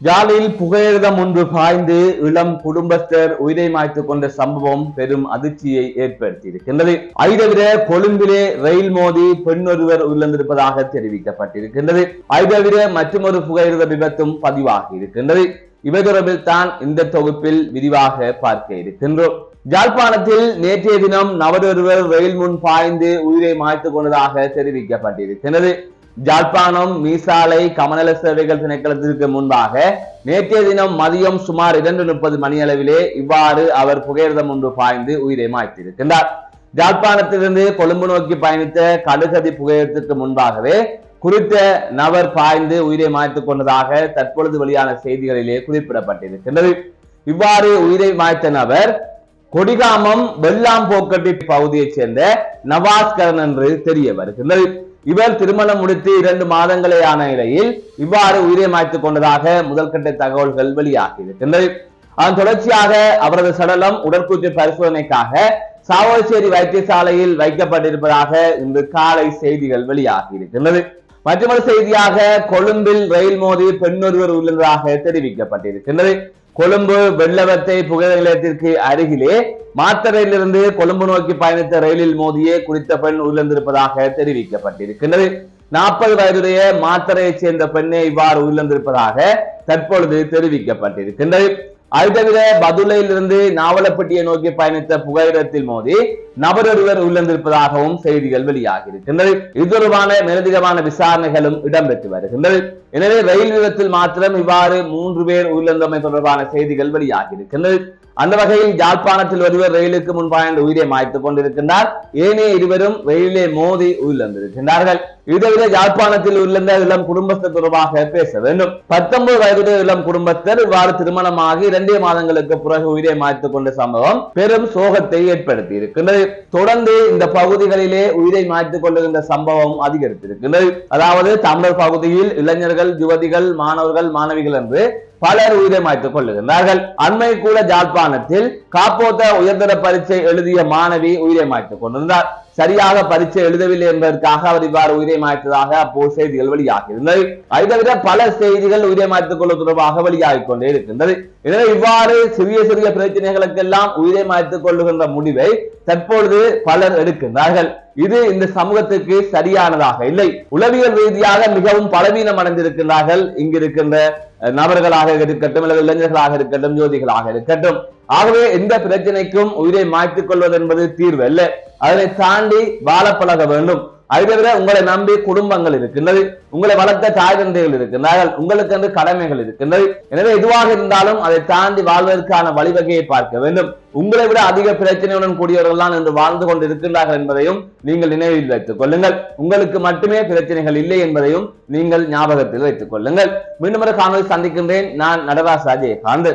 யாழில் புகையிரதம் ஒன்று பாய்ந்து இளம் குடும்பஸ்தர் உயிரை மாய்த்துக் கொண்ட சம்பவம் பெரும் அதிர்ச்சியை ஏற்படுத்தியிருக்கின்றது. அதை தவிர கொழும்பிலே ரயில் மோதி பெண் ஒருவர் உயிரிழந்திருப்பதாக தெரிவிக்கப்பட்டிருக்கின்றது. அதை தவிர மற்றொரு புகையிரத விபத்தும் பதிவாகி இருக்கின்றது. இவை தொடர்பில் தான் இந்த தொகுப்பில் விரிவாக பார்க்க இருக்கின்றோம். யாழ்ப்பாணத்தில் நேற்றைய தினம் நபரொருவர் ரயில் முன் பாய்ந்து உயிரை மாய்த்துக் கொண்டதாக தெரிவிக்கப்பட்டிருக்கிறது. யாழ்ப்பாணம் மீசாலை கமநல சேவைகள் திணைக்களத்திற்கு முன்பாக நேற்றைய தினம் மதியம் சுமார் 2:30 மணியளவிலே இவ்வாறு அவர் புகையிரதம் ஒன்று பாய்ந்து உயிரை மாய்த்திருக்கின்றார். யாழ்ப்பாணத்திலிருந்து கொழும்பு நோக்கி பயணித்த கடுகதி புகையிரத்துக்கு முன்பாகவே குறித்த நபர் பாய்ந்து உயிரை மாய்த்துக் கொண்டதாக தற்பொழுது வெளியான செய்திகளிலே குறிப்பிடப்பட்டிருக்கின்றது. இவ்வாறு உயிரை மாய்த்த நபர் கொடிகாமம் வெள்ளாம் போக்கட்டி பகுதியைச் சேர்ந்த நவாஸ்கரன் என்று தெரிய வருகின்றது. இவர் திருமணம் முடித்து 2 மாதங்களே ஆன நிலையில் இவ்வாறு உயிரை மாய்த்துக் கொண்டதாக முதல்கட்ட தகவல்கள் வெளியாகி இருக்கின்றது. அதன் தொடர்ச்சியாக அவரது சடலம் உடற்கூற்று பரிசோதனைக்காக சாவகச்சேரி வைத்தியசாலையில் வைக்கப்பட்டிருப்பதாக இன்று காலை செய்திகள் வெளியாகி இருக்கின்றது. மற்றொரு செய்தியாக கொழும்பில் ரயில் மோதி பெண்ணொருவர் உயிரிழந்ததாக தெரிவிக்கப்பட்டிருக்கின்றது. கொழும்பு வெள்ளவத்தை புகையிரத நிலையத்திற்கு அருகிலே மாத்தறையிலிருந்து கொழும்பு நோக்கி பயணித்த ரயிலில் மோதியே குறித்த பெண் உயிரிழந்திருப்பதாக தெரிவிக்கப்பட்டிருக்கின்றது. 40 வயதுடைய மாத்தறையைச் சேர்ந்த பெண்ணே இவ்வாறு உயிரிழந்திருப்பதாக தற்பொழுது தெரிவிக்கப்பட்டிருக்கின்றது. அது தவிர பதுளையிலிருந்து நாவலப்பட்டியை நோக்கி பயணித்த புகையிரத்தில் மோதி நபரொருவர் உயிரிழந்திருப்பதாகவும் செய்திகள் வெளியாகி இருக்கின்றது. இது தொடர்பான மேலதிகமான விசாரணைகளும் இடம்பெற்று வருகின்றது. எனவே ரயில் விபத்தில் மாத்திரம் இவ்வாறு 3 பேர் உயிரிழந்தமை தொடர்பான செய்திகள் வெளியாகி இருக்கின்றது. அந்த வகையில் யாழ்ப்பாணத்தில் ஒருவர் ரயிலுக்கு முன்பாக உயிரை மாய்த்துக் கொண்டிருக்கின்றார். ஏனைய இருவரும் ரயிலே மோதி உயிரிழந்திருக்கின்றார்கள். இதைவிட யாழ்ப்பாணத்தில் உயிரிழந்த இளம் குடும்பஸ்தர் தொடர்பாக பேச வேண்டும். 19 வயதுடைய இளம் குடும்பஸ்தர் இவ்வாறு திருமணமாகி 2 மாதங்களுக்கு பிறகு உயிரை மாய்த்துக் கொண்ட சம்பவம் பெரும் சோகத்தை ஏற்படுத்தி இருக்கின்றது. தொடர்ந்து இந்த பகுதிகளிலே உயிரை மாய்த்துக் கொள்ளுகின்ற சம்பவம் அதிகரித்திருக்கின்றது. அதாவது தமிழர் பகுதியில் இளைஞர்கள், யுவதிகள், மாணவர்கள், மாணவிகள் என்று பலர் உயிரை மாய்த்துக் கொள்ளுகின்றார்கள். அண்மை கூட யாழ்ப்பாணத்தில் காப்போத்த உயர்தர பரீட்சை எழுதிய மாணவி உயிரை மாய்த்துக் கொண்டிருந்தார். சரியாக பரீட்சை எழுதவில்லை என்பதற்காக அவர் இவ்வாறு உயிரை மாய்த்ததாக அப்போது செய்திகள் வெளியாகி இருந்தது. அதை தவிர பல செய்திகள் உயிரை மாய்த்துக் கொள்ள தொடர்பாக வெளியாகிக் கொண்டே இருக்கின்றது. எனவே இவ்வாறு சிறிய சிறிய பிரச்சனைகளுக்கெல்லாம் உயிரை மாய்த்துக் கொள்ளுகின்ற முடிவை தற்பொழுது பலர் எடுக்கின்றார்கள். இது இந்த சமூகத்துக்கு சரியானதாக இல்லை. உளவியல் ரீதியாக மிகவும் பலவீனம் அடைந்திருக்கின்றார்கள் இங்கிருக்கின்ற நபர்களாக இருக்கட்டும், அல்லது இளைஞர்களாக இருக்கட்டும், ஜோதிகளாக இருக்கட்டும். ஆகவே எந்த பிரச்சனைக்கும் உயிரை மாய்த்துக் கொள்வது என்பது தீர்வு அல்ல. அதனை தாண்டி வாழ பழக வேண்டும். அதை தவிர உங்களை நம்பி குடும்பங்கள் இருக்கின்றது, உங்களை வளர்த்த தாய் தந்தைகள் இருக்கின்றார்கள், உங்களுக்கு என்று கடமைகள் இருக்கின்றது. எனவே எதுவாக இருந்தாலும் அதை தாண்டி வாழ்வதற்கான வழிவகையை பார்க்க வேண்டும். உங்களை விட அதிக பிரச்சனையுடன் கூடியவர்கள் தான் என்று வாழ்ந்து கொண்டு இருக்கின்றார்கள் என்பதையும் நீங்கள் நினைவில் வைத்துக் கொள்ளுங்கள். உங்களுக்கு மட்டுமே பிரச்சனைகள் இல்லை என்பதையும் நீங்கள் ஞாபகத்தில் வைத்துக் கொள்ளுங்கள். மீண்டும் ஒரு காணொலி சந்திக்கின்றேன். நான் நடராஜ் அஜயகாந்த்.